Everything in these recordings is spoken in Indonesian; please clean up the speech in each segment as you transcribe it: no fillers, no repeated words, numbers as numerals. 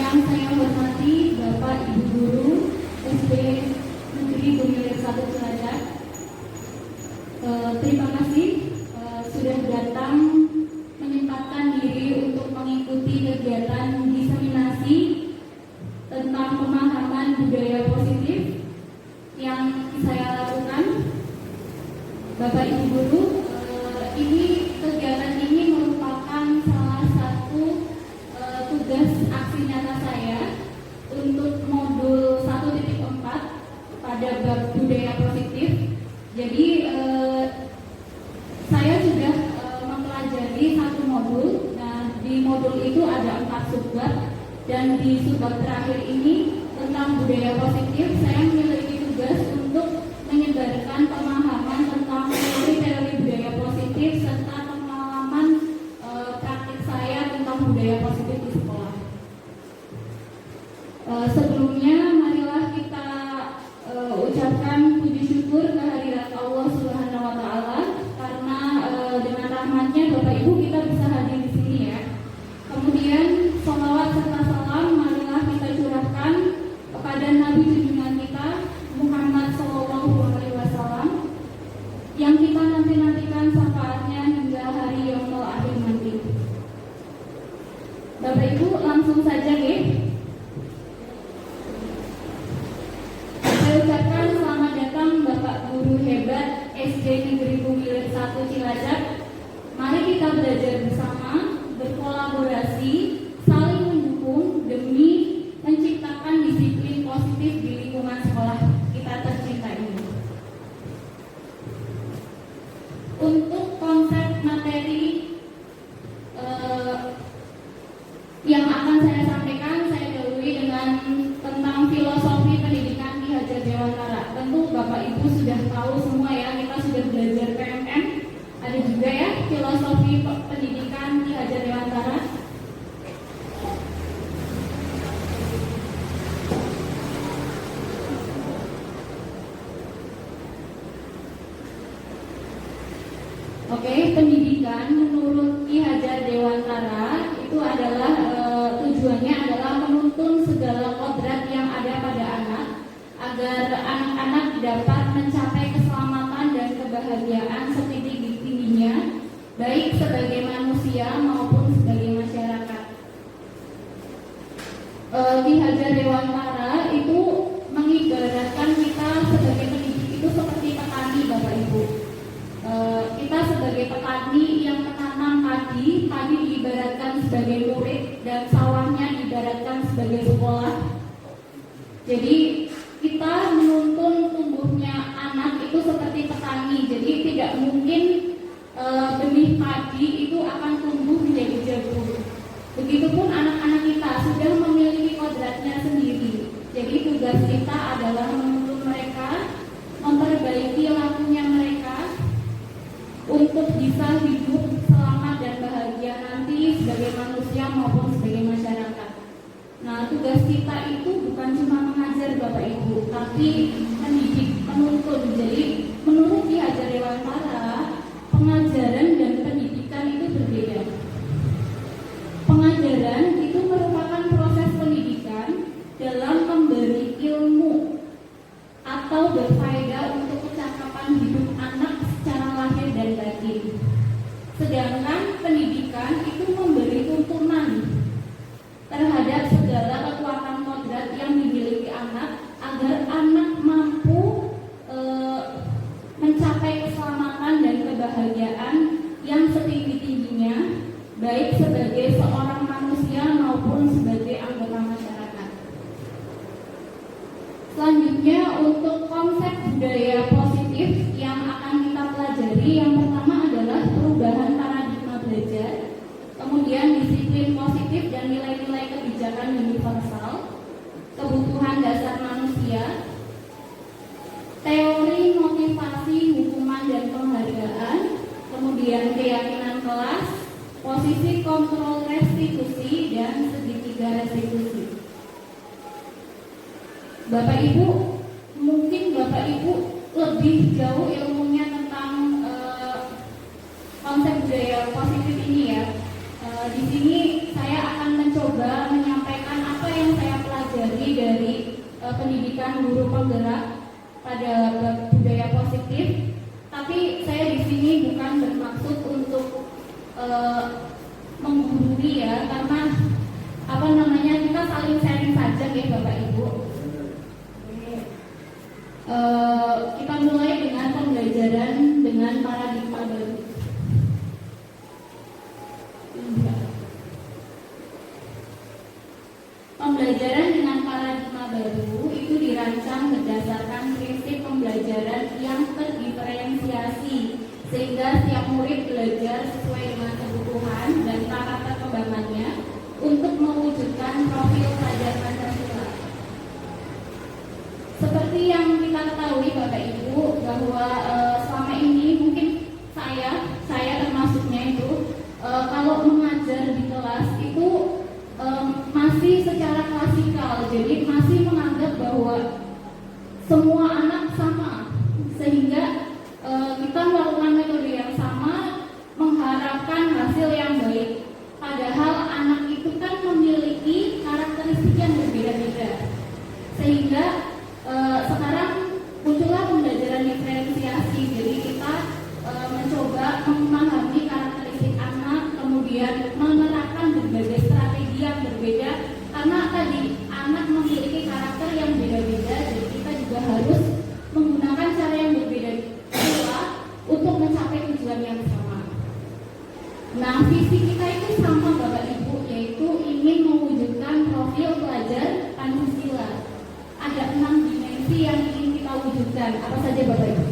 Yang saya hormati Bapak Ibu Guru SD Negeri Bumilir 1 Cilacap. Terima kasih sudah datang menyempatkan diri untuk mengikuti kegiatan diseminasi tentang pemahaman budaya positif yang saya lakukan. Bapak Ibu Guru, kegiatan ini merupakan salah satu tugas aksi nyata saya untuk modul 1.4 pada bab budaya positif. Jadi saya sudah mempelajari satu modul. Nah, di modul itu ada 4 subbab, dan di subbab terakhir ini tentang budaya positif saya memiliki tugas untuk menyebarkan pemahaman tentang teori budaya positif serta pengalaman praktik saya tentang budaya positif di sekolah. Sebelumnya marilah kita ucapkan puji syukur kehadirat Allah Subhanahu wa taala karena dengan rahmatnya Bapak Ibu kita bisa hadir di sini ya. Kemudian sholawat serta salam marilah kita curahkan kepada Nabi junjungan kita Muhammad Sallallahu Alaihi Wasallam yang kita nantikan syafaatnya hingga hari yaumul akhir nanti. Bapak Ibu langsung saja ya. Saya ucapkan selamat datang Bapak Guru hebat SD Negeri Bumilir 1 Cilacap. Mari kita belajar bersama, berkolaborasi, saling mendukung demi menciptakan disiplin positif di lingkungan sekolah kita tercinta ini. Untuk konsep materi yang akan saya sampaikan, saya dahului dengan tentang filosofi pendidikan Ki Hajar Dewantara. Tentu Bapak Ibu sudah tahu semua ya, kita sudah belajar PMM. Ada juga ya filosofi pendidikan Ki Hajar Dewantara. Oke, pendidikan menurut Ki Hajar Dewantara itu adalah tujuannya adalah menuntun segala kodrat yang ada pada anak agar anak-anak dapat mencapai keselamatan dan kebahagiaan setinggi-tingginya, baik sebagai manusia maupun sebagai masyarakat. Ki Hajar Dewantara itu mengibaratkan kita sebagai pendidik itu seperti petani, Bapak Ibu. Kita sebagai petani yang menanam padi diibaratkan sebagai murid dan sawahnya diibaratkan sebagai sekolah. Jadi kita menuntun tumbuhnya anak itu seperti petani. Jadi tidak mungkin benih padi itu akan tumbuh menjadi jagung. Begitupun anak-anak kita sudah memiliki kodratnya sendiri. Jadi tugas kita adalah menuntun mereka, memperbaiki lakunya mereka untuk bisa hidup selamat dan bahagia nanti sebagai manusia maupun sebagai masyarakat. Nah, tugas kita itu bukan cuma mengajar Bapak Ibu, tapi mendidik, menuntun. Jadi menurut Ki Hajar Dewantara, pengajaran dan pendidikan itu berbeda. Pengajaran itu merupakan proses pendidikan dalam memberi ilmu atau berfaedah untuk kecakapan hidup anak secara lahir dan batin. Sedangkan pendidikan itu memberi tuntunan terhadap segala kekuatan kodrat yang dimiliki anak agar anak mampu mencapai keselamatan dan kebahagiaan yang setinggi-tingginya, baik sebagai seorang manusia maupun sebagai anggota masyarakat. Selanjutnya untuk konsep budaya positif yang akan kita pelajari, yang pertama adalah perubahan paradigma belajar, kemudian disiplin positif dan nilai-nilai kebijakan universal, kebutuhan dasar manusia, teori motivasi, hukuman dan penghargaan, kemudian keyakinan kelas, posisi kontrol restitusi dan segitiga restitusi. Bapak Ibu, mungkin Bapak Ibu lebih jauh ilmunya tentang konsep budaya positif ini ya. Di sini saya akan mencoba menyampaikan apa yang pendidikan guru penggerak pada budaya positif. Tapi saya di sini bukan bermaksud untuk menggurui ya, karena kita saling sharing saja ya Bapak Ibu. Kita mulai dengan pembelajaran dengan paradigma baru. Pembelajaran dengan paradigma baru itu dirancang berdasarkan prinsip pembelajaran yang terdiferensiasi, sehingga setiap murid belajar sesuai dengan kebutuhan dan taraf perkembangannya untuk mewujudkan profil pelajar Pancasila. Seperti yang kita ketahui Bapak Ibu bahwa selama ini mungkin saya termasuknya itu kalau mengajar di kelas itu masih secara klasikal, jadi masih menganggap bahwa semua anak sama, sehingga kita melakukan metode yang sama mengharapkan hasil yang baik. Padahal anak itu kan memiliki karakteristik yang berbeda-beda, sehingga sekarang muncullah pembelajaran diferensiasi. Jadi kita mencoba memahami karakteristik anak, kemudian menerapkan berbagai strategi yang berbeda, karena tadi anak memiliki karakter yang beda-beda, jadi kita juga harus menggunakan cara yang berbeda pula untuk mencapai tujuan yang sama. Nah, visi kita itu sama Bapak Ibu, yaitu ingin mewujudkan profil pelajar Pancasila. Ada 6 dimensi yang ingin kita wujudkan. Apa saja Bapak Ibu?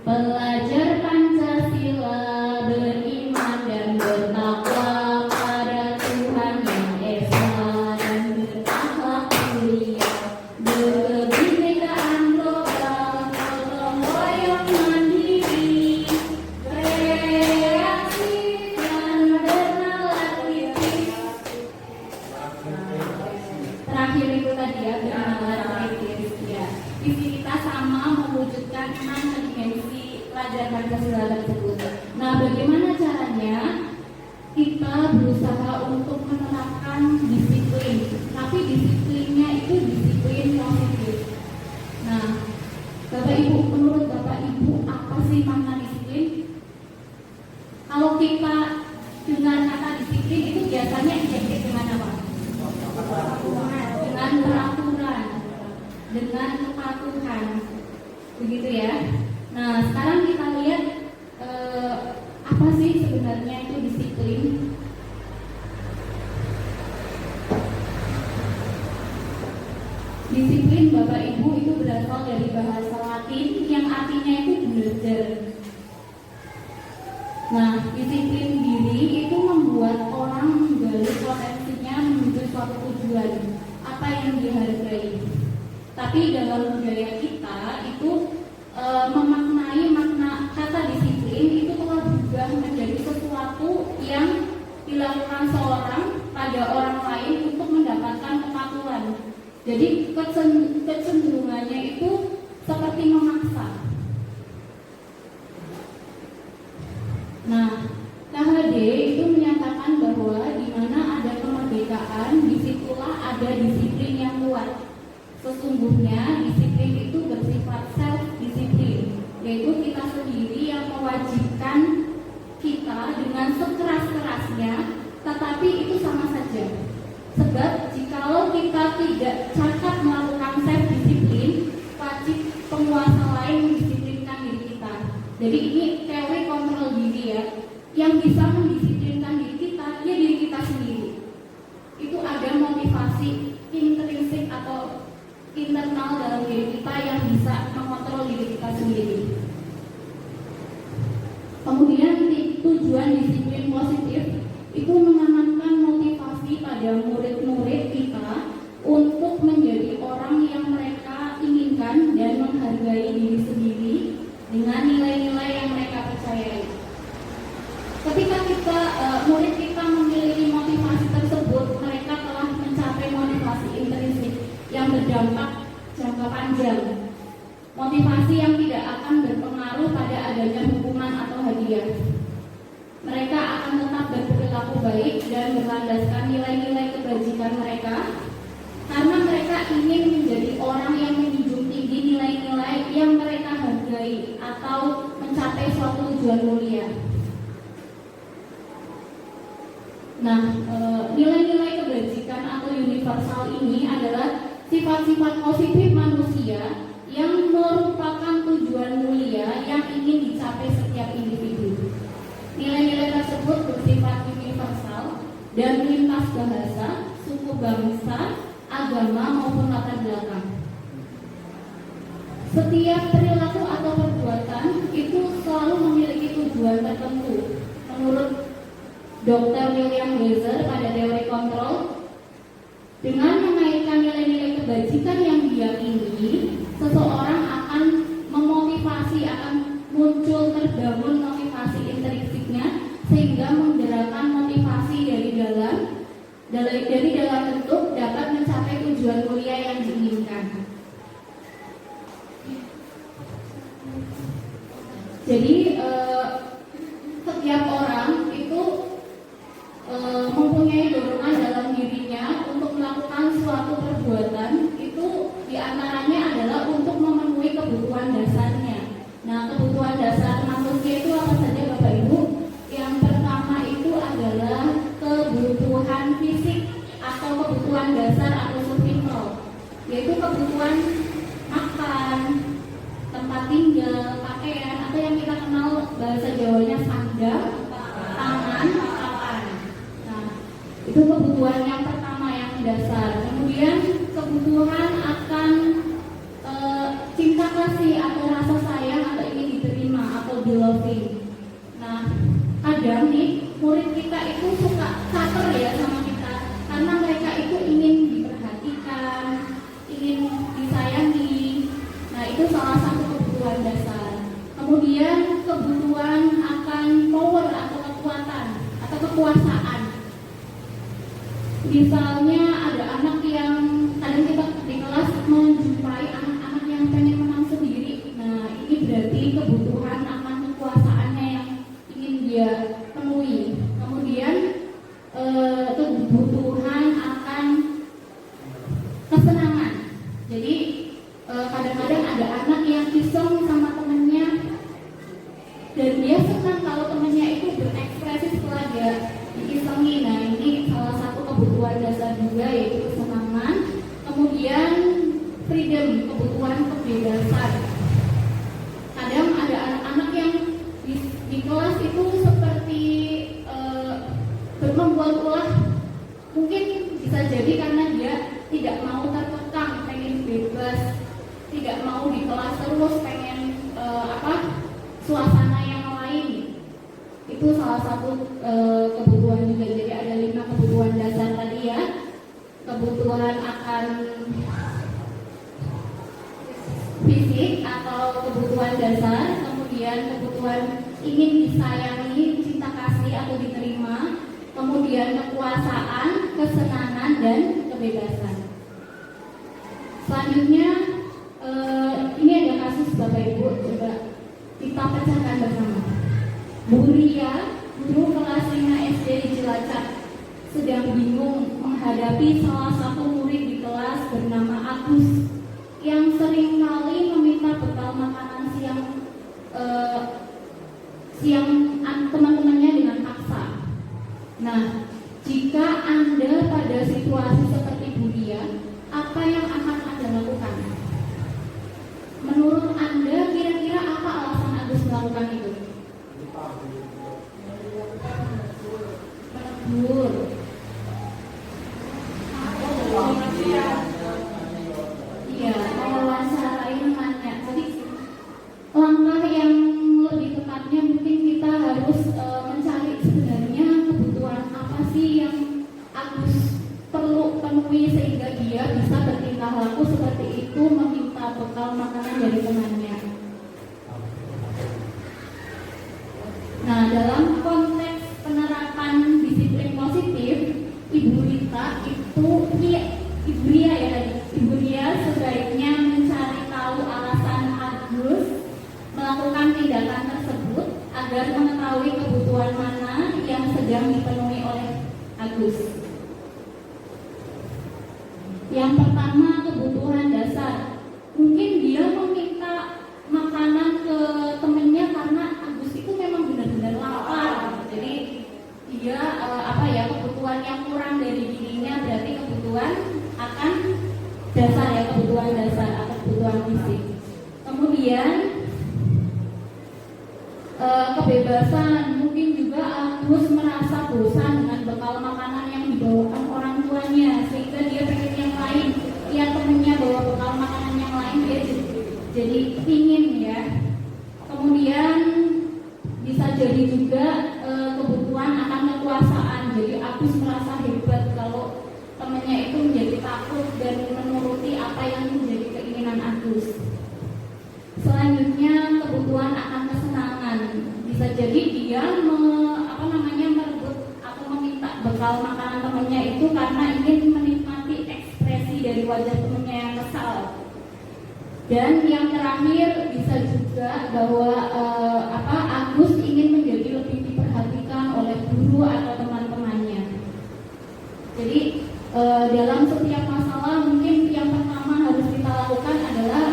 Pelajar Pancasila beriman dan bertakwa pada Tuhan yang esa dan berakhlak mulia, berkebinekaan global, gotong royong mandiri, kreatif dan bernalar kritis. Terakhir itu tadi ya, bernalar kritis ya. Visi kita sama, mewujudkan 6 dimensi pelajar Pancasila tersebut. Nah, bagaimana caranya? Kita berusaha untuk menerapkan disiplin, tapi disiplinnya itu disiplin positif. Nah, Bapak Ibu, menurut Bapak Ibu apa sih makna disiplin? Kalau kita dengar kata disiplin itu biasanya identik dengan apa? Dengan peraturan, dengan kepatuhan, begitu ya. Nah, sekarang kita lihat apa sih sebenarnya itu disiplin. Disiplin Bapak Ibu itu berasal dari bahasa Latin yang artinya itu belajar. Nah, disiplin diri itu membuat orang menggali potensinya menuju suatu tujuan, apa yang dihargai. Tapi dalam budaya kita itu memaknai makna kata disiplin itu telah berubah menjadi sesuatu yang dilakukan seorang pada orang lain untuk mendapatkan kepatuhan. Jadi kecenderungannya itu seperti memaksa. Nah, KHD itu menyatakan bahwa di mana ada kemerdekaan, disitulah ada disiplin yang kuat. Sesungguhnya disiplin itu bersifat self-disiplin, yaitu kita sendiri yang mewajibkan kita dengan sekeras-kerasnya, tetapi itu sama saja. Sebab jikalau kita tidak cakap melakukan self-disiplin, wajib penguasa lain mendisiplinkan diri kita. Jadi ini teori kontrol diri ya. Yang bisa mendisiplinkan diri kita, ya diri kita sendiri. Itu ada motivasi intrinsik atau internal dalam diri kita yang bisa mengontrol diri kita sendiri. Kemudian tujuan disiplin positif itu menanamkan motivasi pada murid-murid kita untuk menjadi orang yang mereka inginkan dan menghargai diri sendiri dengan nilai-nilai yang mereka percayai. Ketika murid kita memiliki motivasi tersebut, mereka telah mencapai motivasi intrinsik yang berdampak jangka panjang, motivasi yang tidak akan berpengaruh pada adanya hukuman atau hadiah. Mereka akan tetap berperilaku baik dan berlandaskan nilai-nilai kebajikan mereka ingin menjadi orang yang menjunjung tinggi nilai-nilai yang mereka hargai atau mencapai suatu tujuan mulia. Nah, nilai-nilai kebajikan atau universal ini adalah sifat-sifat positif manusia yang merupakan tujuan mulia yang ingin dicapai setiap individu. Nilai-nilai tersebut bersifat universal dan lintas bahasa, suku bangsa, agama maupun latar belakang. Setiap perilaku atau perbuatan itu selalu memiliki tujuan tertentu. Menurut Dr. William Glaser pada teori kontrol, dengan mengaitkan nilai-nilai kebajikan yang diyakini, seseorang akan memotivasi, akan muncul terbangun motivasi intrinsiknya sehingga menggerakkan motivasi dari dalam bentuk dapat mencapai tujuan mulia yang diinginkan. Jadi setiap orang itu mempunyai dorongan dalam dirinya untuk melakukan suatu perbuatan, itu diantaranya adalah untuk memenuhi kebutuhan dasarnya. Nah, kebutuhan dasar manusia itu apa saja Bapak Ibu? Yang pertama itu adalah kebutuhan fisik atau kebutuhan dasar atau survival, yaitu kebutuhan makan, tempat tinggal, pakaian, atau yang kita kenal bahasa Jawanya sandang, pangan, papan. Nah, itu kebutuhan yang pertama yang dasar. Kemudian kebutuhan akan cinta kasih atau rasa sayang atau ingin diterima atau belonging. Nah, kadang nih murid kita itu suka caper ya sama kita karena mereka itu ingin diperhatikan, ingin disayangi. Nah, itu salah satu kebutuhan dasar. Kemudian kebutuhan akan power atau kekuatan atau kekuasaan. Misalnya ada anak yang kadang kita di kelas menjumpai anak-anak yang pengen menang sendiri. Nah, ini berarti kebutuhan akan kekuasaannya yang ingin dia penuhi. Kemudian kebutuhan akan kesenangan. Jadi kadang-kadang ada anak yang iseng sama temennya dan dia senang kalau temennya itu berekspresi setelah dia diisengi. Nah, ini salah satu kebutuhan dasar juga, yaitu kesenangan. Kemudian freedom, kebutuhan kebebasan. Kadang ada anak-anak yang di kelas itu seperti membuat ulah, mungkin bisa jadi karena dia tidak mau terkekang, pengen bebas, tidak mau di kelas terus, pengen suasana yang lain. Itu salah satu kebutuhan juga. Jadi ada 5 kebutuhan dasar tadi ya. Kebutuhan akan fisik atau kebutuhan dasar, kemudian kebutuhan ingin disayangi, cinta kasih atau diterima, kemudian kekuasaan, kesenangan, dan kebebasan. Selanjutnya ini ada kasus Bapak Ibu, coba kita pecahkan bersama. Bu Ria, guru kelas 5 SD di Cilacap, sedang bingung menghadapi salah satu murid di kelas bernama Agus yang sering kali meminta bekal makanan siang teman-temannya dengan paksa. Nah, jika Anda pada situasi seperti Bu Ria, apa yang akan Anda lakukan? Menurut Anda, kira-kira apa alasan Agus melakukan itu? Menegur. Iya, mewawancarai, nanya. Jadi langkah yang lebih tepatnya mungkin kita harus mencari sebenarnya kebutuhan apa sih yang Agus perlu penuhi sehingga dia bisa bertingkah laku seperti itu, meminta bekal makanan dari temannya. Nah, dalam konteks penerapan disiplin positif, Ibu Ria sebaiknya mencari tahu alasan Agus melakukan tindakan tersebut agar mengetahui kebutuhan mana yang sedang dipenuhi oleh Agus. Yang pertama, kebutuhan dasar ya, kebutuhan dasar atau kebutuhan fisik. Kemudian kebebasan, mungkin juga Agus merasa bosan dengan bekal makanan yang dibawakan orang tuanya, sehingga dia pengen yang lain. Lihat temennya bawa bekal makanan yang lain, dia jadi ingin ya. Kemudian bisa jadi juga kebutuhan akan kekuasaan. Jadi Agus merasa hebat kalau temennya itu menjadi takut dan menuruti apa yang menjadi keinginan Agus. Selanjutnya kebutuhan akan kesenangan. Bisa jadi dia merebut atau meminta bekal makanan temannya itu karena ingin menikmati ekspresi dari wajah temannya yang kesal. Dan yang terakhir bisa juga bahwa Agus ingin menjadi lebih diperhatikan oleh guru atau teman-temannya. Jadi dalam setiap masalah mungkin yang pertama harus kita lakukan adalah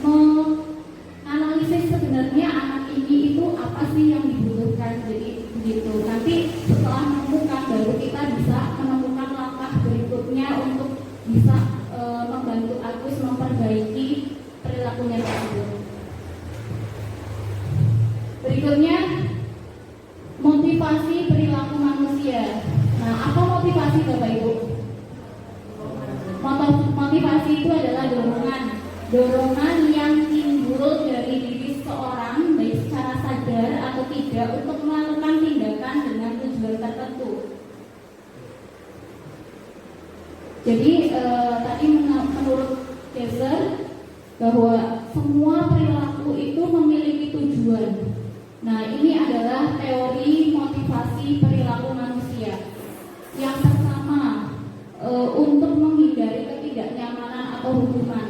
menganalisis sebenarnya anak ini itu apa sih yang dibutuhkan. Jadi begitu. Nanti setelah menemukan baru kita bisa menemukan langkah berikutnya untuk bisa membantu Agus memperbaiki perilakunya tersebut. Berikutnya motivasi perilaku manusia. Nah, apa motivasi Bapak Ibu? Motivasi itu adalah dorongan yang timbul dari diri seseorang baik secara sadar atau tidak untuk melakukan tindakan dengan tujuan tertentu. Jadi tadi menurut Kaiser bahwa semua perilaku itu memiliki tujuan. Nah, ini adalah teori motivasi perilaku manusia. Yang pertama, untuk menghindari ketidaknyamanan atau hukuman.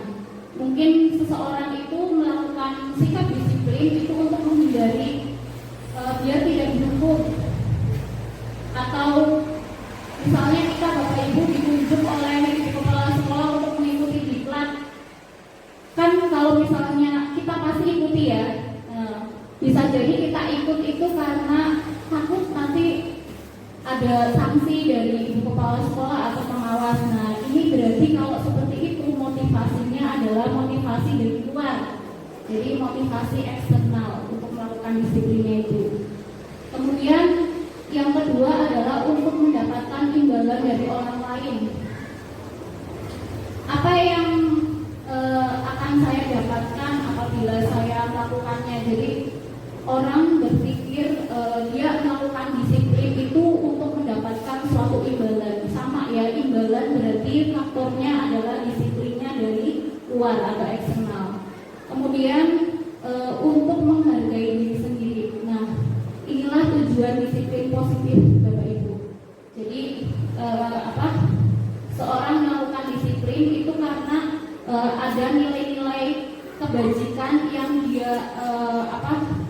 Mungkin seseorang itu melakukan sikap disiplin itu untuk menghindari dia tidak dihukum. Atau misalnya kita Bapak Ibu ditunjuk oleh kepala sekolah untuk mengikuti diklat. Kan kalau misalnya kita pasti ikuti ya. Bisa jadi kita ikut itu karena takut nanti ada sanksi dari ibu kepala sekolah atau pengawas. Nah, ini berarti kalau seperti itu motivasinya adalah motivasi dari luar. Jadi motivasi eksternal untuk melakukan disiplinnya itu. Kemudian yang kedua adalah untuk mendapatkan imbalan dari orang lain. Apa yang akan saya dapatkan apabila saya melakukannya? Jadi orang berpikir dia melakukan disiplin itu untuk mendapatkan suatu imbalan. Sama ya, imbalan berarti faktornya adalah disiplinnya dari luar atau eksternal. Kemudian untuk menghargai diri sendiri. Nah, inilah tujuan disiplin positif Bapak Ibu. Jadi seorang melakukan disiplin itu karena ada nilai-nilai kebajikan yang dia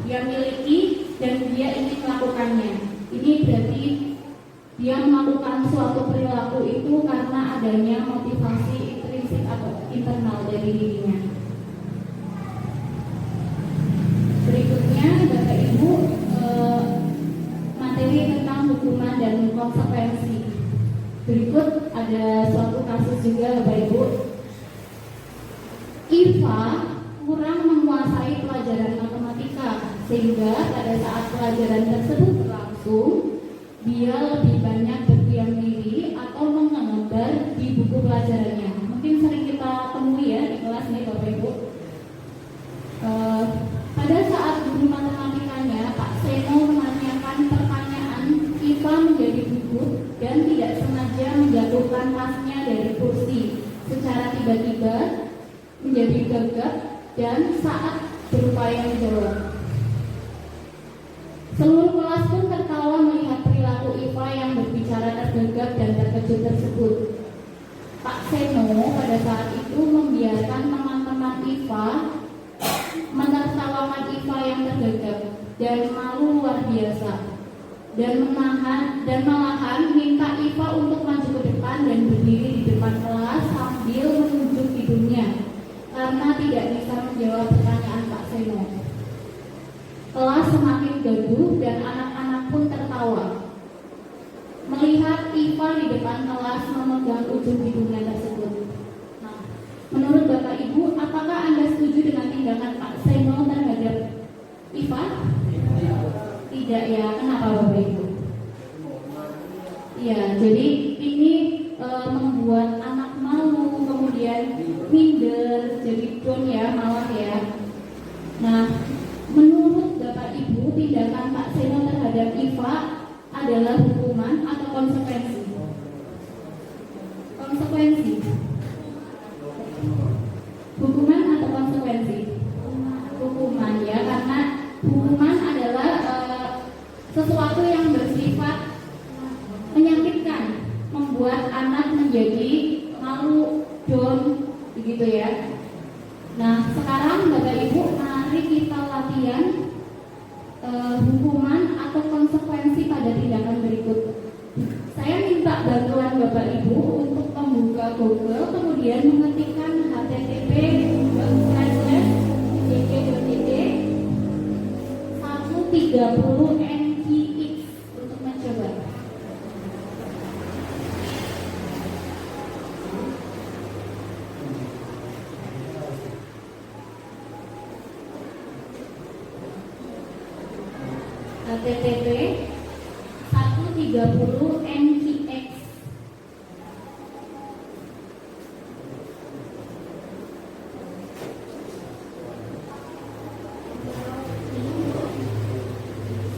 miliki dan dia ingin melakukannya. Ini berarti dia melakukan suatu perilaku itu karena adanya motivasi intrinsik atau internal dari dirinya. Berikutnya Bapak Ibu, materi tentang hukuman dan konsekuensi. Berikut ada suatu kasus juga Bapak Ibu. Iva kurang menguasai pelajaran matematika, sehingga pada saat pelajaran tersebut berlangsung, dia lebih banyak berdiam diri atau menggambar di buku pelajarannya. Mungkin sering kita temui ya di kelas nih Bapak Ibu. Pada saat guru matematikanya Pak Seno menanyakan pertanyaan, Iva menjadi gugup dan tidak sengaja menjatuhkan tasnya dari kursi. Secara tiba-tiba menjadi gagap dan saat berupaya menjawab. Seluruh kelas pun tertawa melihat perilaku Iva yang berbicara tergagap dan terkejut tersebut. Pak Seno pada saat itu membiarkan teman-teman Iva menertawakan Iva yang tergagap dan malu luar biasa, dan malahan minta Iva untuk maju ke depan dan berdiri di depan kelas sambil menunjuk hidungnya karena tidak bisa menjawab pertanyaan Pak Seno. Kelas semakin gaduh dan anak-anak pun tertawa melihat Iva di depan kelas memegang ujung hidungnya tersebut. Nah, Menurut Bapak Ibu, apakah Anda setuju dengan tindakan Pak Seno terhadap Iva? Tidak ya, kenapa Bapak Ibu? Ya, jadi ini membuat anak malu, kemudian minder, jadi down ya, malah ya. Nah, menurut Bapak Ibu, tindakan Pak Seno terhadap Iva adalah hukuman atau konsekuensi? Konsekuensi. Hukuman atau konsekuensi? Hukuman ya, karena hukuman adalah sesuatu yang bersifat menyakitkan, membuat anak menjadi malu, down, begitu ya. Nah, sekarang Bapak Ibu, mari kita latihan hukuman atau konsekuensi pada tindakan berikut. Saya minta bantuan Bapak Ibu untuk membuka Google, kemudian mengetikkan http://130NQX untuk mencoba. http://130NQX.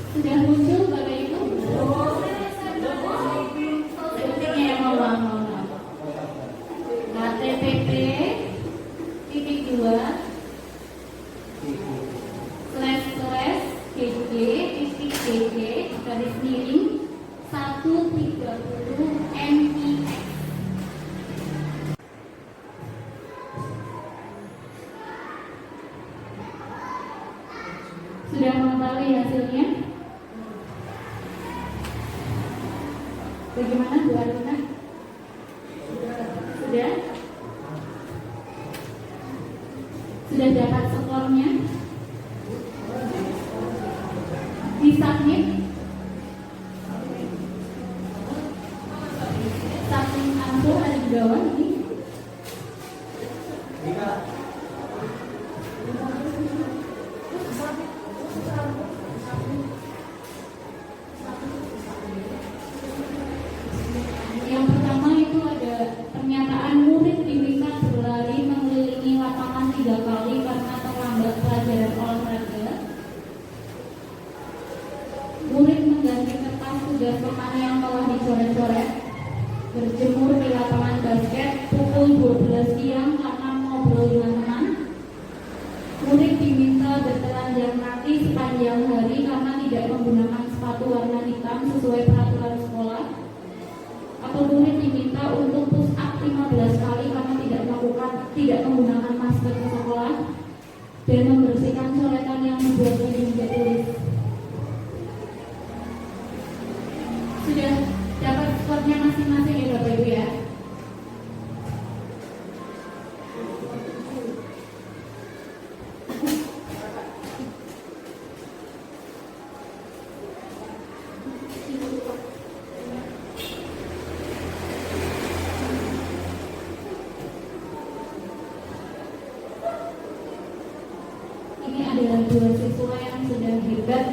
Sudah muncul Bapak Ibu? Sepertinya yang mau. http://gg garis miring 130NIX. Sudah mengetahui hasilnya? Bagaimana Bu Aruna? Sudah? Sudah dapat skornya? Di submit? Submit answer ada di bawah ini. Yang pertama itu ada pernyataan murid diminta berlari mengelilingi lapangan 3 kali karena terlambat pelajaran olahraga. Murid mengganti kertas tugas teman yang telah dicoret-coret, berjemur di lapangan basket pukul 12 siang karena ngobrol dengan teman. Murid diminta bertelanjang kaki sepanjang hari karena tidak menggunakan sepatu warna hitam sesuai peraturan sekolah. Atau murid diminta untuk push up 15 kali karena tidak menggunakan masker ke sekolah dan membersihkan coretan yang dibuatnya di meja tulis. Sudah dapat skornya masing-masing ya Bapak Ibu ya. Ini adalah 2 siswa yang sudah hebat,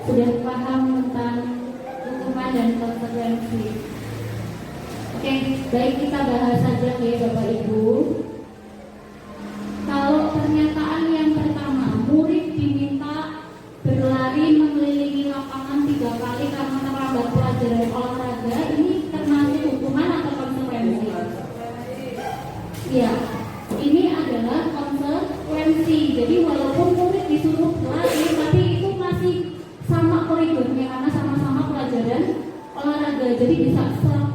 sudah paham tentang hukuman dan konsekuensi. Oke, baik, kita bahas saja ya Bapak Ibu. Kalau pernyataan yang pertama, murid diminta berlari mengelilingi lapangan 3 kali karena terlambat pelajaran olahraga, ini termasuk hukuman atau konsekuensi? Ya, ini adalah konsekuensi. Jadi walaupun murid disuruh berlari, tapi itu masih sama koridornya karena sama-sama pelajaran olahraga. Jadi bisa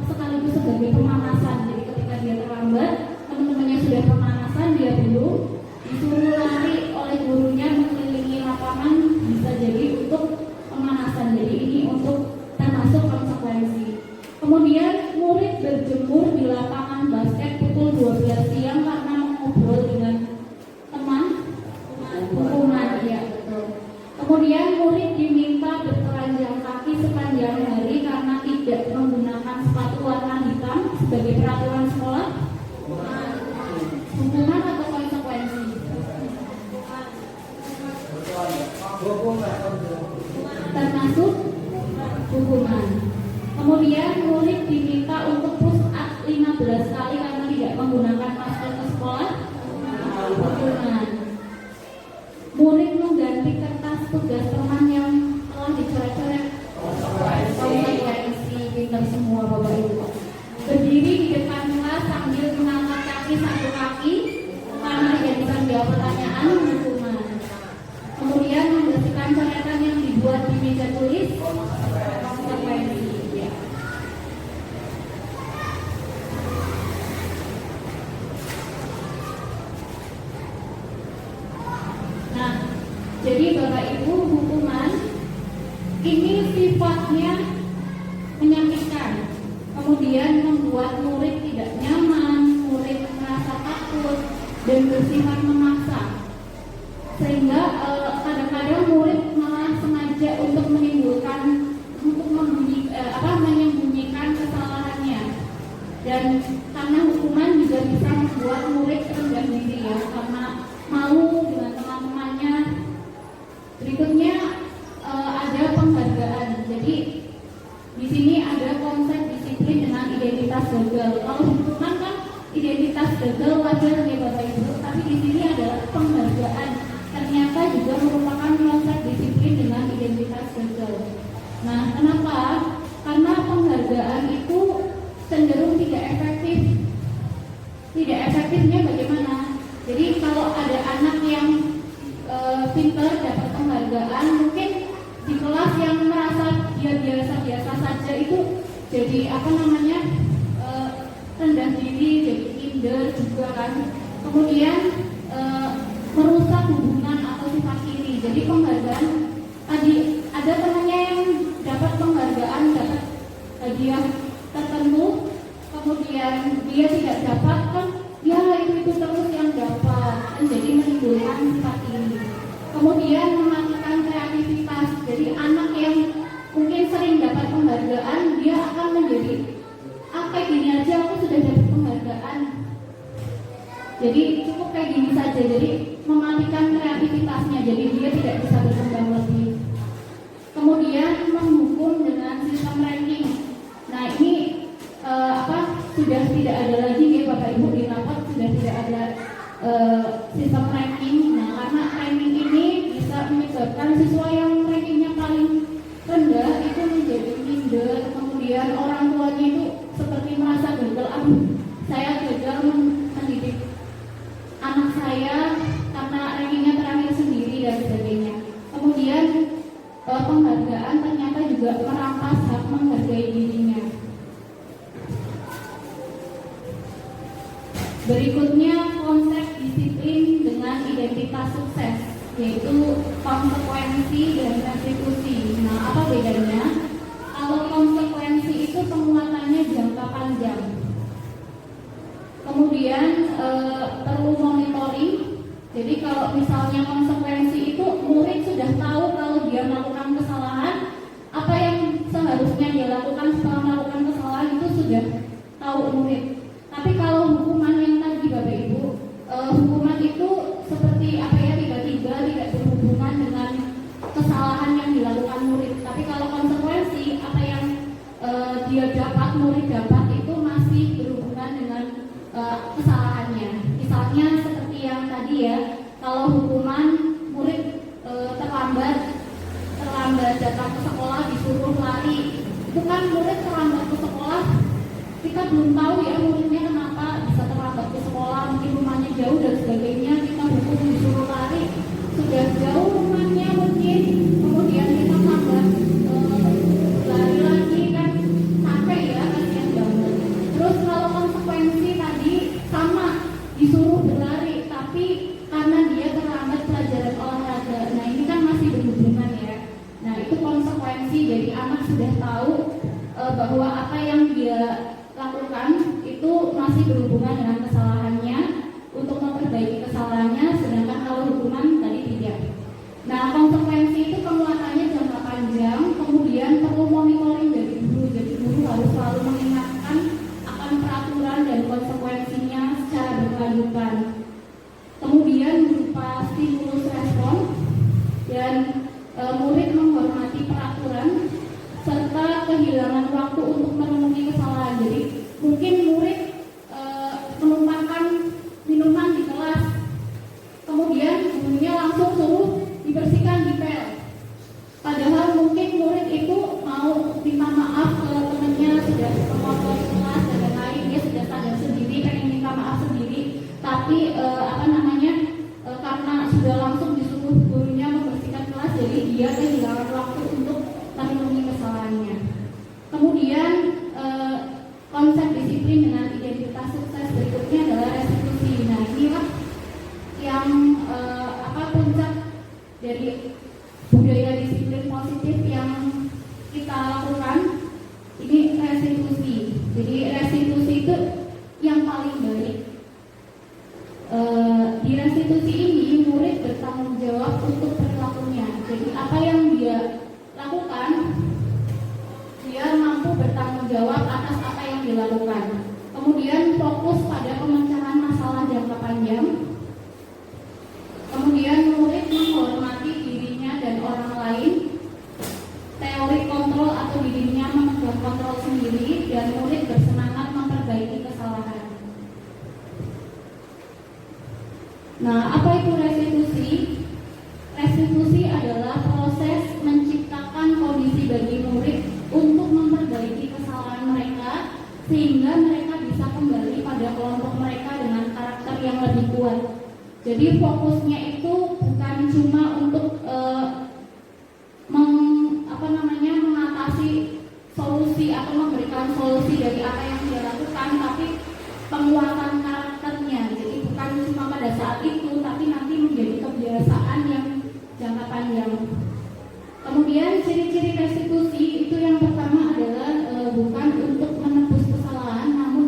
sekaligus sebagai pemanasan. Jadi ketika dia terlambat, teman-temannya sudah pemanasan, dia belum, disuruh lari oleh gurunya mengelilingi lapangan, bisa jadi untuk pemanasan. Jadi ini untuk termasuk konsekuensi. Kemudian murid berjemur di lapangan basket pukul 12 siang karena ngobrol dengan teman, hukuman, ya betul. Kemudian murid diminta bertelanjang kaki sepanjang hari karena tidak menggunakan sepatu warna hitam sebagai peraturan sekolah. Kemudian murid diminta untuk push up 15 kali karena tidak menggunakan masker ke sekolah. Hukuman. Murid mengganti kertas tugas teman yang telah dicoret-coret. Konsekuensi. Pintar semua Bapak Ibu. Berdiri di depan kelas sambil mengangkat kaki satu kaki karena tidak bisa menjawab pertanyaan. Hukuman. Kemudian membersihkan coretan yang dibuat di meja tulis. Konsekuensi. Jadi Bapak Ibu, hukuman ini sifatnya menyakitkan, kemudian membuat murid tidak nyaman, murid merasa takut dan bersifat memaksa, sehingga kadang-kadang murid malah sengaja untuk menyembunyikan kesalahannya. Dan karena hukuman juga bisa membuat murid rendah diri ya, karena malu dengan teman-temannya. Berikutnya ada penghargaan. Jadi di sini ada konsep disiplin dengan identitas gagal. Kalau hukuman kan identitas gagal wajar ya Bapak Ibu, tapi di sini ada penghargaan. Ternyata juga merupakan konsep disiplin dengan identitas gagal. Nah, kenapa? Karena penghargaan itu cenderung tidak efektif. Tidak efektifnya bagaimana? Jadi kalau ada anak yang pintar dapat penghargaan, mungkin di kelas yang merasa dia biasa-biasa saja itu jadi rendah diri, jadi minder juga kan. Kemudian merusak hubungan atau sifat iri. Jadi penghargaan tadi ada temannya yang dapat penghargaan, dapat hadiah tertentu, kemudian dia tidak dapat kan, ya itu terus yang dapat, jadi menimbulkan sifat iri. Kemudian mematikan kreativitas. Jadi anak yang mungkin sering dapat penghargaan, dia akan menjadi kayak gini aja aku sudah dapat penghargaan, jadi cukup kayak gini saja. Jadi mematikan kreativitasnya, jadi dia tidak bisa berkembang lebih. Kemudian menghukum dengan sistem ranking. Nah ini sudah tidak ada lagi ya Bapak Ibu, di rapat sudah tidak ada sistem ranking. Nah karena ranking ini bisa menyebabkan siswa yang rankingnya paling rendah itu menjadi minder, kemudian orang tuanya itu seperti merasa gagal, saya gagal mendidik anak saya karena rankingnya terakhir sendiri dan sebagainya. Kemudian penghargaan ternyata juga merampas hak menghargai dirinya. Berikutnya konsep disiplin dengan identitas sukses, yaitu konsekuensi dan retribusi. Nah, apa bedanya? Kalau konsekuensi itu penguatannya jangka panjang. Kemudian perlu monitoring. Jadi kalau misalnya konsekuensi itu murid sudah tahu kalau dia melakukan kesalahan, apa yang seharusnya dia lakukan setelah melakukan kesalahan itu sudah tahu murid. Tapi kalau hukuman yang tadi Bapak Ibu, hukuman itu seperti tiba-tiba tidak berhubungan dengan kesalahan yang dilakukan murid. Tapi kalau konsekuensi, apa yang dia dapat, murid dapat itu masih berhubungan dengan kesalahannya. Misalnya seperti yang tadi ya, kalau hukuman murid terlambat datang ke sekolah disuruh lari, itu kan murid terlambat ke sekolah, kita belum tahu ya muridnya kenapa bisa terlambat ke sekolah, mungkin rumahnya jauh dan sebagainya, kita hukum disuruh lari, sudah jauh rumahnya mungkin, kemudian kita tambah lari lagi kan capek ya, kasihan banget. Terus kalau konsekuensi tadi sama, disuruh berlari tapi karena dia terlambat pelajaran olahraga, nah ini kan masih berhubungan ya. Nah itu konsekuensi, jadi anak sudah tahu bahwa apa yang dia lakukan itu masih berhubungan dengan kesalahannya untuk memperbaiki kesalahannya, sedangkan kalau hukuman tadi tidak. Nah konsekuensi itu penguatannya jangka panjang, kemudian perlu monitoring dari guru, jadi guru harus selalu mengingatkan akan peraturan dan konsekuensinya secara berkelanjutan. Kemudian berupa stimulus respon dan murid menghormati peraturan serta kehilangan waktu untuk merenungi kesalahan. Jadi mungkin murid menumpahkan minuman di kelas, kemudian gurunya langsung suruh dibersihkan di pel. Padahal mungkin murid itu mau minta maaf ke temannya, sudah mengotor kelas dan lain-lain, dia sudah sadar sendiri, pengen minta maaf sendiri, tapi karena sudah langsung disuruh gurunya membersihkan kelas, jadi dia kehilangan waktu untuk merenungi kesalahannya. Kemudian konsep disiplin dengan identitas sukses berikutnya adalah restitusi. Nah, inilah yang puncak dari budaya disiplin positif yang kita lakukan. Ini restitusi. Jadi restitusi itu yang paling baik. Di restitusi ini murid bertanggung jawab untuk perilakunya. Jadi apa yang dia lakukan, dia mampu bertanggung jawab atas apa yang dilakukan. Kemudian fokus pada pemecahan masalah jangka panjang. Kemudian murid menghormati dirinya dan orang lain. Teori kontrol atau dirinya memegang kontrol sendiri, dan murid bersemangat memperbaiki kesalahan. Nah, apa itu restitusi? Restitusi adalah proses menciptakan kondisi bagi murid untuk memperbaiki kesalahan mereka, sehingga mereka bisa kembali pada kelompok mereka dengan karakter yang lebih kuat. Jadi fokusnya itu bukan cuma untuk mengatasi solusi atau memberikan solusi dari apa yang dia lakukan, tapi penguatan karakternya. Jadi bukan cuma pada saat itu, tapi nanti menjadi kebiasaan yang jangka panjang. Kemudian ciri-ciri restitusi itu yang pertama adalah bukan untuk menebus kesalahan, namun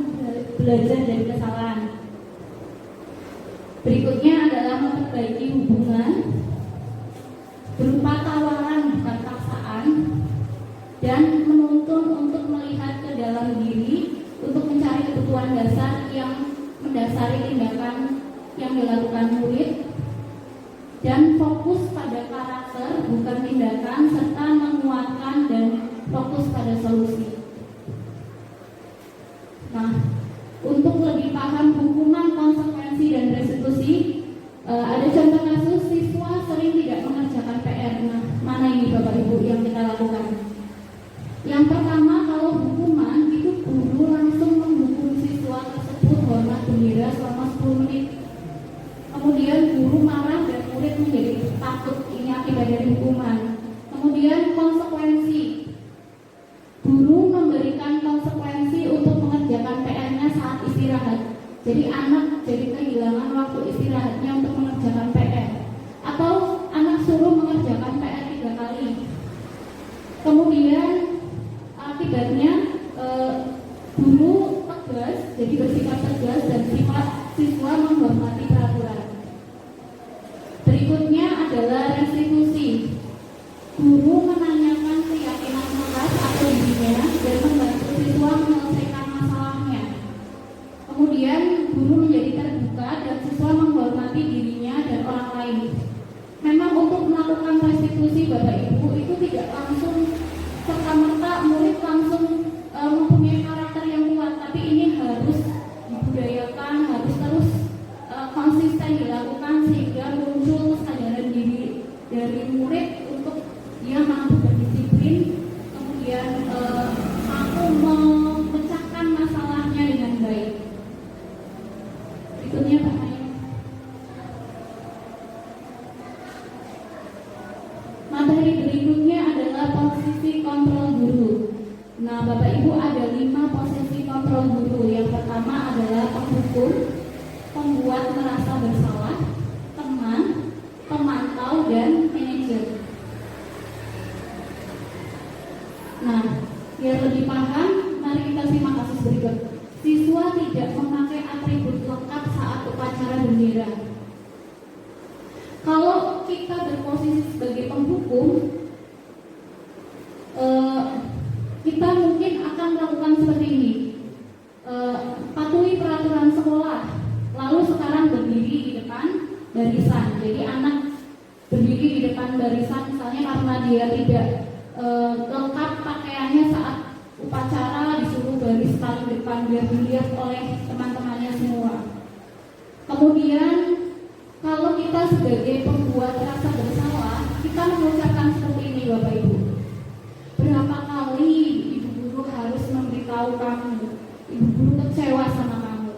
belajar dari kesalahan. Berikutnya adalah memperbaiki hubungan berupa tawaran bukan paksaan, dan menuntun untuk melihat ke dalam diri untuk mencari kebutuhan dasar yang mendasari tindakan yang dilakukan murid, dan fokus pada karakter bukan tindakan, serta menguatkan dan fokus pada solusi. Nah, untuk lebih paham hukuman, konsekuensi, dan restitusi, ada contoh kasus siswa sering tidak mengerjakan PR. Nah, mana ini Bapak Ibu yang kita lakukan? Yang pertama, kalau hukuman itu guru langsung menghukum siswa tersebut hormat bendera selama 10 menit. Kemudian guru marah dan murid menjadi takut, ini akibat dari hukuman. Kemudian konsekuensi, guru memberikan konsekuensi untuk mengerjakan PR-nya saat istirahat. Jadi anak jadi kehilangan waktu istirahatnya untuk mengerjakan PR, atau anak suruh mengerjakan PR 3 kali. Kemudian akibatnya guru tegas, jadi bersikap tegas, dan siswa menghormati peraturan. Berikutnya adalah restitusi. Guru menanyakan keyakinan kelas atau dirinya dan membantu siswa menyelesaikan masalahnya. Kemudian guru menjadi terbuka dan siswa menghormati dirinya dan orang lain. Memang untuk melakukan restitusi Bapak Ibu itu tidak langsung serta-merta murid langsung mempunyai karakter yang kuat, tapi ini harus dibudayakan, harus terus konsisten dilakukan sehingga muncul kesadaran diri dari murid untuk dia mampu berdisiplin, kemudian mampu memecahkan masalahnya dengan baik. Berikutnya Pak Ayu. Materi berikutnya adalah posisi kontrol guru. Nah, Bapak Ibu, ada 5 posisi kontrol guru. Yang pertama adalah penghukum, pembuat merasa bersalah, teman, pemantau, dan manajer. Nah, biar lebih paham, mari kita simak kasus berikut. Siswa tidak memakai atribut lengkap saat upacara bendera. Kalau kita berposisi sebagai penghukum, kita mungkin akan melakukan seperti ini. Patuhi peraturan sekolah, lalu sekarang berdiri di depan barisan. Jadi anak berdiri di depan barisan misalnya karena dia tidak lengkap pakaiannya saat upacara disuruh baris paling depan biar dilihat oleh teman-temannya semua. Kemudian kalau kita sebagai pembuat rasa bersalah, kita mengucapkan seperti ini Bapak Ibu. Berapa kali ibu guru harus memberitahu kamu, ibu guru kecewa sama kamu.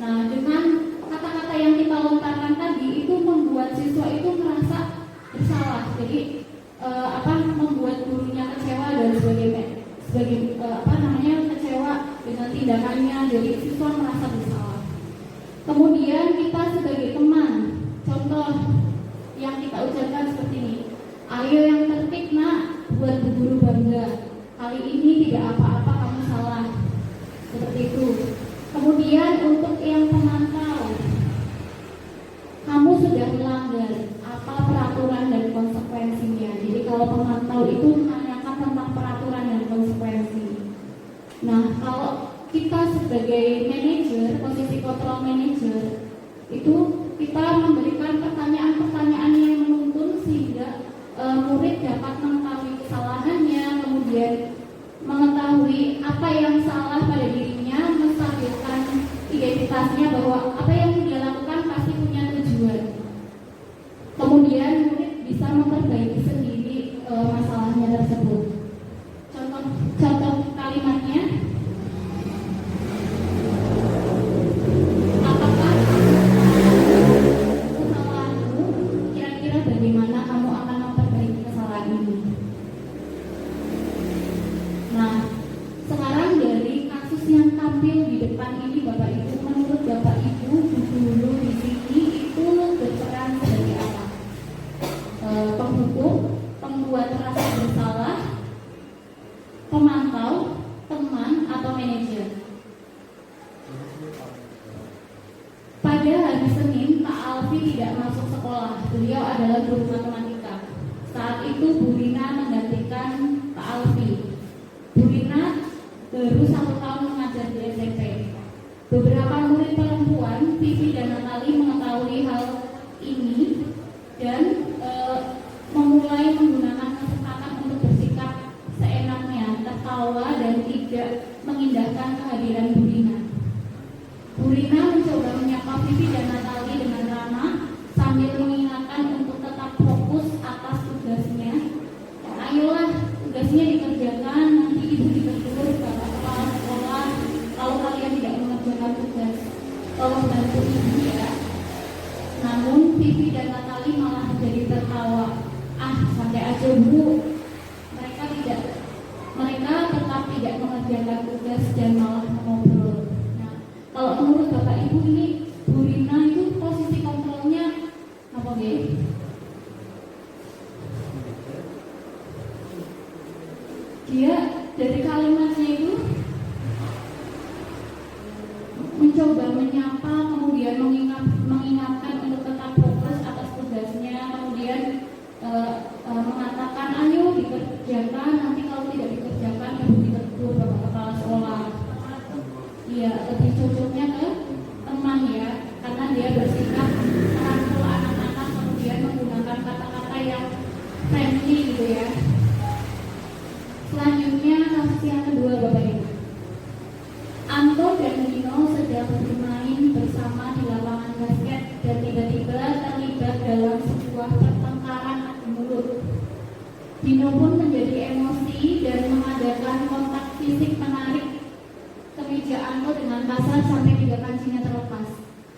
Nah, dengan kata-kata yang kita lontarkan tadi itu membuat siswa itu merasa bersalah. Jadi membuat gurunya kecewa dan kecewa dengan tindakannya. Jadi siswa merasa bersalah. Kemudian kita sebagai teman, contoh yang kita ucapkan seperti ini. Ayo yang tertib nak, buat bu guru bangga. Kali ini tidak apa-apa kamu salah. Seperti itu. Kemudian untuk yang pemantau, kamu sudah melanggar apa peraturan dan konsekuensinya. Jadi kalau pemantau itu menanyakan tentang peraturan dan konsekuensi. Nah, kalau kita sebagai manajer, posisi control manager, itu kita memberikan pertanyaan-pertanyaan yang menuntun sehingga murid dapat mengetahui kesalahannya, kemudian mengetahui apa yang salah pada dirinya, menstabilkan identitasnya bahwa apa yang dia lakukan pasti punya tujuan. Kemudian murid bisa memperbaiki sendiri masalahnya tersebut. Contoh kalimatnya, apakah kesalahanmu, kira-kira bagaimana kamu akan memperbaiki kesalahan ini. Nah, sekarang dari kasus yang tampil di depan ini Bapak Ibu, menurut Bapak Ibu guru di sini itu berperan sebagai apa? Penghukum, pembuat rasa bersalah, pemantau, teman, atau manajer. Pada hari Senin, Kak Alfi tidak masuk sekolah. Beliau adalah guru matematika. Saat itu Bu Rina menggantikan Kak Alfi. Bu Rina baru 1 tahun mengajar di SMP. Beberapa murid perempuan, Vivi dan Natali, mengetahui hal ini dan memulai menggunakan kesempatan untuk bersikap seenaknya, tertawa dan tidak mengindahkan kehadiran Bu Rina. Bu Rina mencoba menyapa Vivi dan Natali dengan ramah sambil mengingatkan untuk tetap fokus atas tugasnya. Ayolah, tugasnya dikerjakan, nanti ibu ditegur Bapak Kepala Sekolah kalau kalian tidak mengerjakan tugas. Tolong bantu ibu ya. Namun Vivi dan Natali malah menjadi tertawa. Santai aja Bu. Mereka tetap tidak mengerjakan tugas dan malah mengobrol. Nah, kalau menurut Bapak Ibu ini Bu Rina itu posisi kontrolnya apa nggih? Dia dari kalimatnya itu mencoba menyapa, kemudian mengingatkan untuk tetap fokus atas tugasnya, kemudian mengatakan ayo dikerjakan, nanti kalau tidak dikerjakan ibu ditegur Bapak Kepala Sekolah. Iya, lebih cocoknya ke teman ya, karena dia bersikap merangkul anak-anak, kemudian menggunakan kata-kata yang friendly gitu ya. Selanjutnya kasus yang kedua Bapak Ibu. Anto dan Dino sedang bermain bersama di lapangan basket dan tiba-tiba terlibat dalam sebuah pertengkaran adu mulut. Dino pun menjadi emosi dan mengadakan kontak fisik menarik kemeja Anto dengan kasar sampai 3 kancingnya terlepas.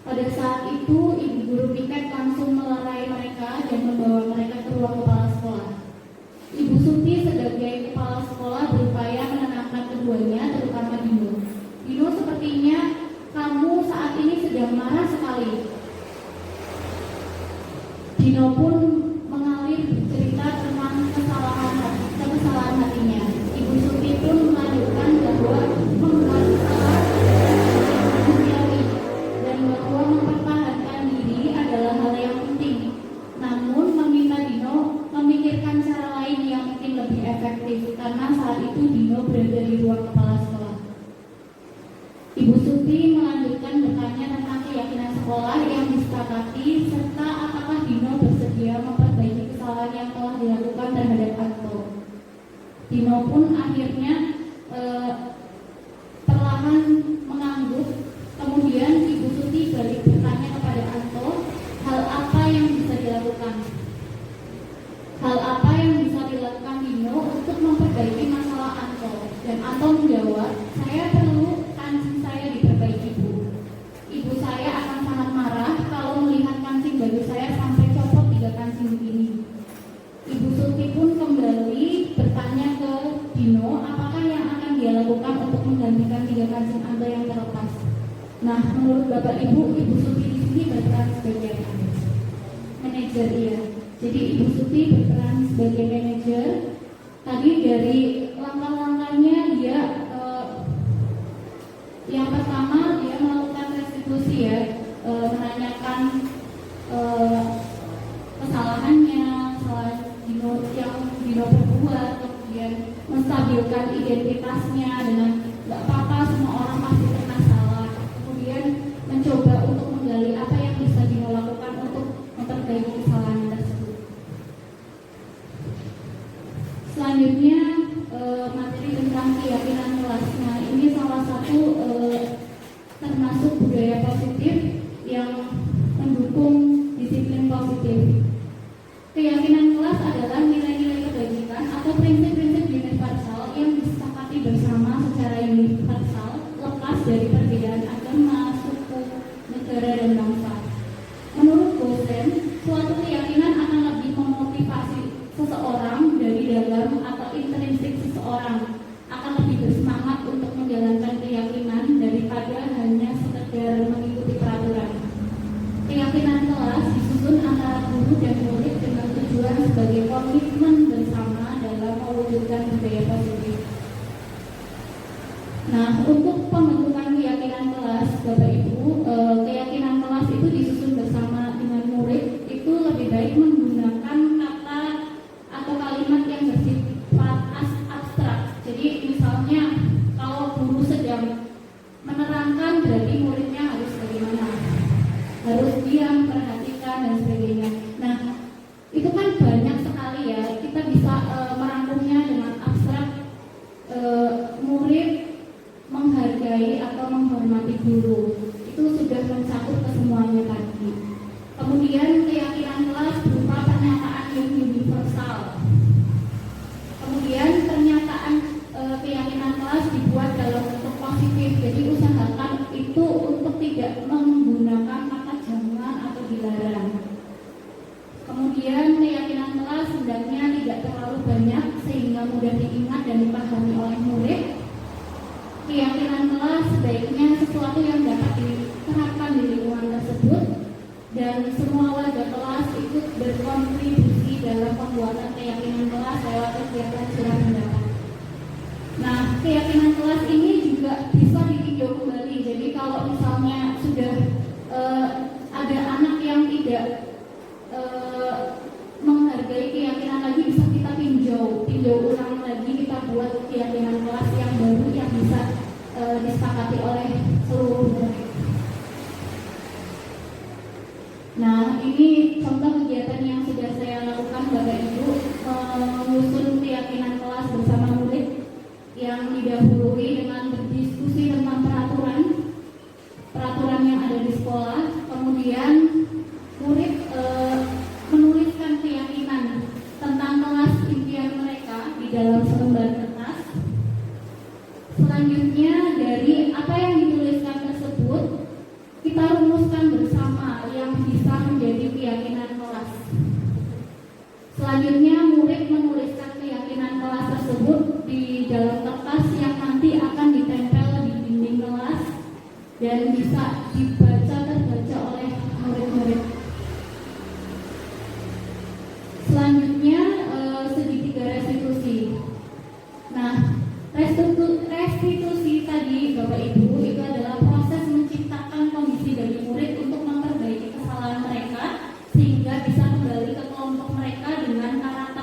Pada saat itu ibu guru piket langsung melerai mereka dan membawa mereka ke ruang kepala sekolah. Ibu Suti sebagai kepala sekolah berupaya menenangkan keduanya, terutama Dino. Dino, sepertinya kamu saat ini sedang marah sekali. Dino pun mengalir bercerita tentang kesalahan hatinya. Ibu Suti pun melanjutkan bahwa membuat kesalahan manusiawi dan bahwa mempertahankan diri adalah hal yang penting. Namun meminta Dino mengangguk. Kemudian Ibu Suti balik bertanya kepada Anto, hal apa yang bisa dilakukan? Hal apa yang bisa dilakukan Dino untuk memperbaiki masalah Anto? Dan Anto menjawab, saya perlu kancing saya diperbaiki, Bu. Ibu saya akan sangat marah kalau melihat kancing baju saya sampai copot 3 kancing begini. Ibu Suti pun kembali bertanya ke Dino, apakah yang akan dia lakukan untuk menggantikan 3 kancing Anto yang terlepas. Nah, menurut Bapak Ibu, Ibu Suti di sini berperan sebagai manajer, ya. Jadi Ibu Suti berperan sebagai manajer. Tadi dari langkah-langkahnya dia yang pertama dia melakukan restitusi, ya, menanyakan kesalahannya, kesalahan Dino yang Dino perbuat, kemudian menstabilkan identitasnya dengan nggak apa-apa, semua orang pasti pernah salah. Kemudian mencoba untuk menggali apa yang bisa Dino lakukan untuk memperbaiki kesalahan tersebut. Selanjutnya materi tentang keyakinan kelas. Nah, ini salah satu termasuk budaya positif yang mendukung disiplin positif. Keyakinan kelas adalah nilai-nilai kebajikan atau prinsip-prinsip universal yang disepakati bersama secara universal, lepas dari perbedaan agama, suku, negara, dan bangsa. Menurut dosen, suatu keyakinan akan lebih memotivasi seseorang dari dalam atau intrinsik seseorang, akan lebih bersemangat untuk menjalankan keyakinan daripada hanya sekedar mengikuti peraturan. Keyakinan kelas disusun antara guru dan murid dengan tujuan sebagai komitmen bersama dalam mewujudkan budaya positif. Nah, untuk pembentukan keyakinan kelas, Bapak Ibu, keyakinan kelas itu disusun bersama dengan murid. Itu lebih baik menggunakan kata atau kalimat yang bersifat abstrak. Jadi misalnya kalau guru sedang menerangkan, berarti muridnya harus bagaimana? Harus diam, perhatikan, dan sebagainya. Nah, itu kan banyak sekali, ya. Kita bisa merangkumnya dengan abstrak. Murid menghargai atau menghormati guru, itu sudah mencakup kesemuanya tadi. Kemudian keyakinan kelas berupa pernyataan yang universal. Kemudian pernyataan keyakinan kelas dibuat dalam bentuk positif. Jadi usahakan itu untuk tidak menggunakan kata jangan atau dilarang. Kemudian keyakinan kelas hendaknya tidak terlalu banyak sehingga mudah diingat dan dipahami oleh murid. Keyakinan kelas sebaiknya sesuatu yang dapat diterapkan di lingkungan tersebut, dan semua warga kelas ikut berkontribusi dalam pembuatan keyakinan kelas lewat kegiatan surat pendapat. Nah, keyakinan kelas ini juga bisa ditinjau kembali. Jadi kalau misalnya sudah ada anak yang tidak menghargai keyakinan lagi, bisa kita tinjau ulang lagi, kita buat keyakinan kelas yang baru yang bisa disepakati oleh seluruh murid. Nah, ini contoh kegiatan yang sudah saya lakukan, Bapak Ibu, menyusun keyakinan kelas bersama murid yang didahului dengan berdiskusi tentang peraturan yang ada di sekolah. Kemudian murid menuliskan keyakinan tentang kelas impian mereka di dalam selembar kertas. Selanjutnya dari apa yang dituliskan tersebut kita rumuskan bersama yang bisa menjadi keyakinan kelas. Selanjutnya murid menuliskan keyakinan kelas tersebut di dalam kertas yang nanti akan ditempel di dinding kelas dan bisa terbaca oleh murid-murid. Selanjutnya segitiga restitusi. Nah, restitusi tadi, Bapak Ibu, itu adalah proses menciptakan kondisi bagi murid untuk memperbaiki kesalahan mereka sehingga bisa kembali ke kelompok mereka dengan karakter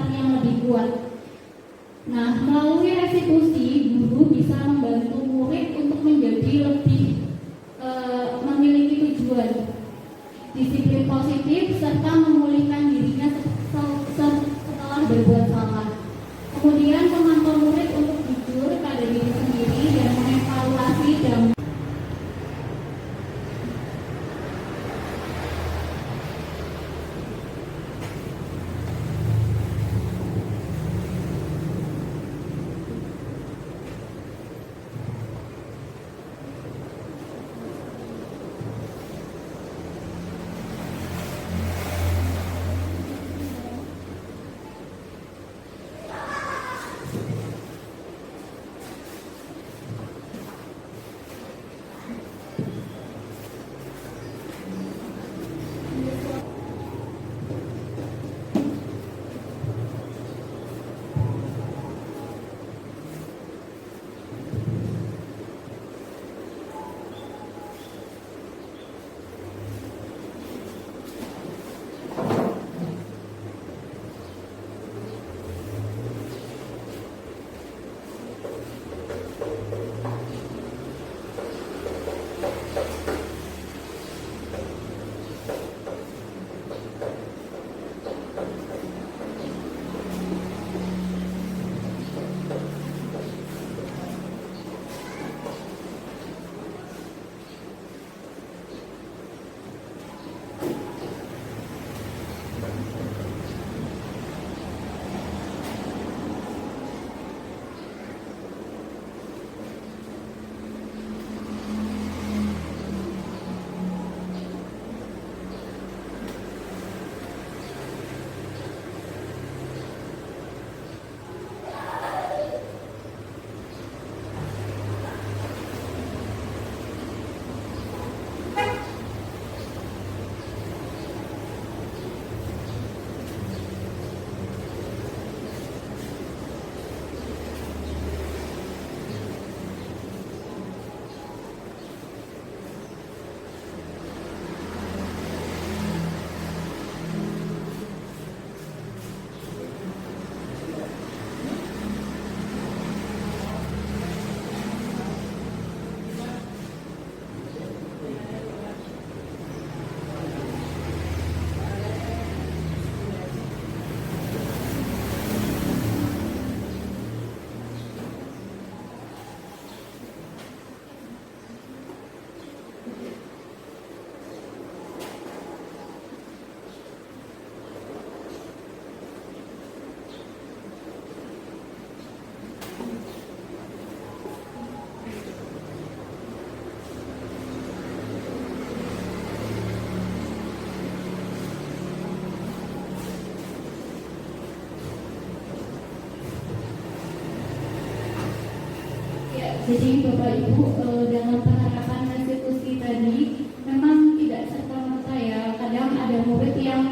Jadi Bapak Ibu dalam penerapan restitusi tadi memang tidak serta-merta ya. Kadang ada murid yang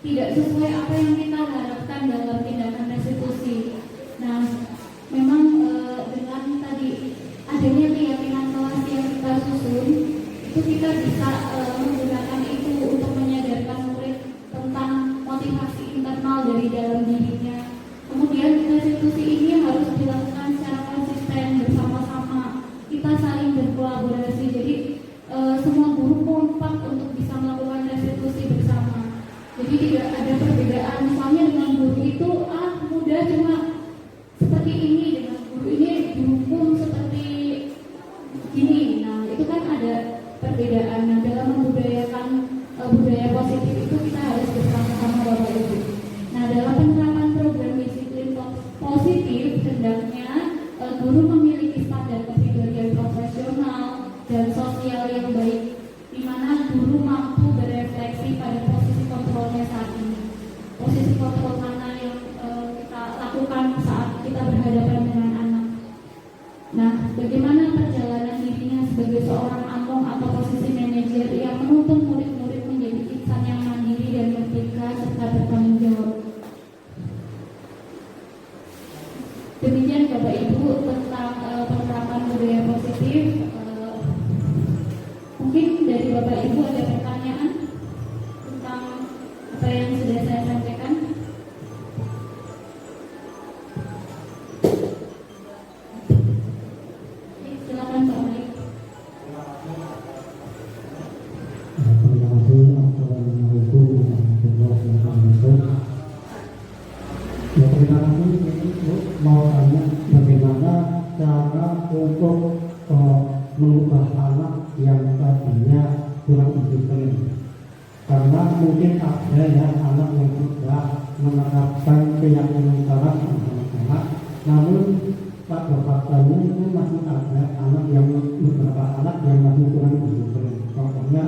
tidak sesuai apa yang kita harapkan dalam tindakan restitusi. Nah, memang dengan tadi adanya keyakinan kelas yang kita susun, itu kita bisa menggunakan itu untuk menyadarkan murid tentang motivasi internal dari dalam dirinya. Kemudian restitusi ini harus dilakukan secara konsisten bersama-sama. Kita saling berkolaborasi. Jadi semua guru kompak untuk bisa melakukan restitusi bersama. Jadi tidak ada perbedaan. Misalnya dengan guru itu mudah cuma seperti ini, dengan guru ini dihukum seperti gini. Nah itu kan ada perbedaan. Nah dalam membudayakan budaya positif itu kita harus bersama-sama Bapak Ibu. Nah dalam penerapan program disiplin positif hendaknya guru memiliki standar kepribadian profesional dan sosial yang baik, di mana guru mampu berefleksi pada posisi kontrolnya saat ini. Posisi kontrol mana yang kita lakukan saat kita berhadapan dengan anak. Nah, bagaimana perjalanan dirinya sebagai seorang among atau posisi manajer yang menuntun murid-murid menjadi insan yang mandiri dan merdeka serta bertanggung jawab. Demikian Bapak Ibu tentang penerapan budaya positif. Mungkin dari Bapak Ibu ada pertanyaan tentang apa yang sudah saya sampaikan. Silakan Pak Malik. Terima kasih. Assalamualaikum warahmatullahi wabarakatuh. Ya, terima kasih. Mau tanya bagaimana cara untuk mengubah anak yang tadinya kurang disiplin, karena mungkin ada ya anak yang sudah menerapkan keyakinan keras anak-anak, namun pada faktanya itu masih ada beberapa anak yang masih kurang disiplin. Contohnya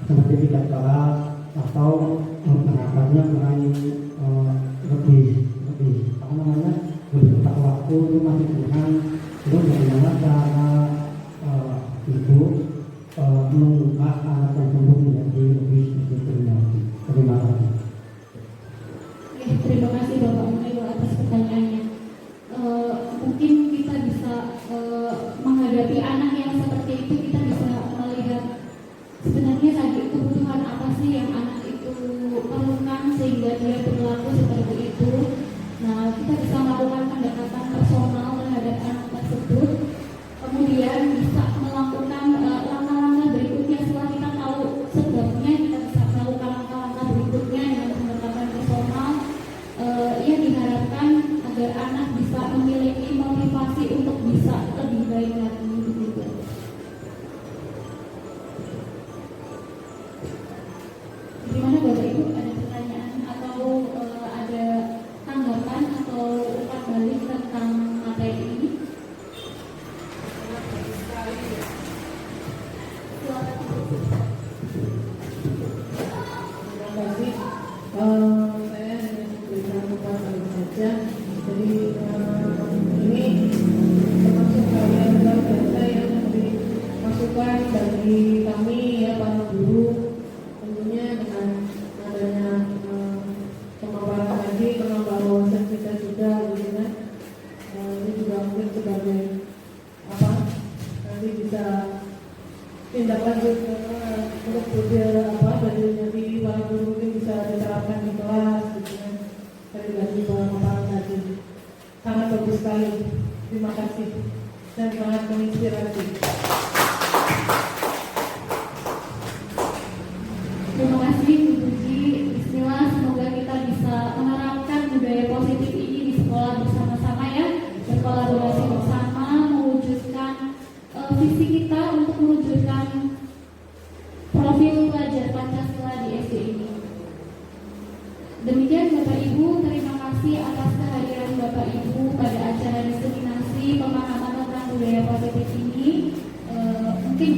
seperti tidak keras atau penerapannya kurang lebih tepat waktu, itu masih kurang. Terus bagaimana cara itu mengubah anak tersebut menjadi lebih disiplin lagi. Terima kasih. Terima kasih Bapak Malik atas pertanyaannya. Mungkin kita bisa menghadapi anak yang seperti itu, kita bisa melihat sebenarnya tadi kebutuhan apa sih yang anak itu perlukan sehingga dia berlaku seperti itu. Nah, kita bisa melakukan pendekatan personal terhadap anak tersebut, kemudian bisa melakukan langkah-langkah berikutnya. Setelah kita tahu sebabnya, kita bisa melakukan langkah-langkah berikutnya dengan pendekatan personal. Ia diharapkan agar anak bisa memiliki motivasi untuk bisa lebih baik lagi. Begitu. Gimana Bapak Ibu, ada pertanyaan atau ada tanggapan atau umpan balik tentang materi ini? Terima kasih. Saya hanya memberikan masukan saja. Jadi ini termasuk kalian data yang memberi masukan bagi kami ya para guru. Tentunya dengan adanya pemaparan tadi, penambahan wawasan kita juga, gitu kan. Ini juga mungkin sebagai nanti bisa tindak lanjut untuk dari nanti para guru mungkin bisa diterapkan di kelas, gitu kan. Dari pemaparan tadi sangat bagus sekali. Terima kasih dan sangat menginspirasi. Terima kasih Bu Puji. Bismillah, semoga kita bisa menerapkan budaya positif ini di sekolah bersama-sama ya, berkolaborasi bersama, mewujudkan visi kita untuk mewujudkan profil pelajar Pancasila di SD ini. Demikian Bapak Ibu, terima kasih atas kehadiran Bapak Ibu pada acara diseminasi pemahaman tentang budaya positif ini. Mungkin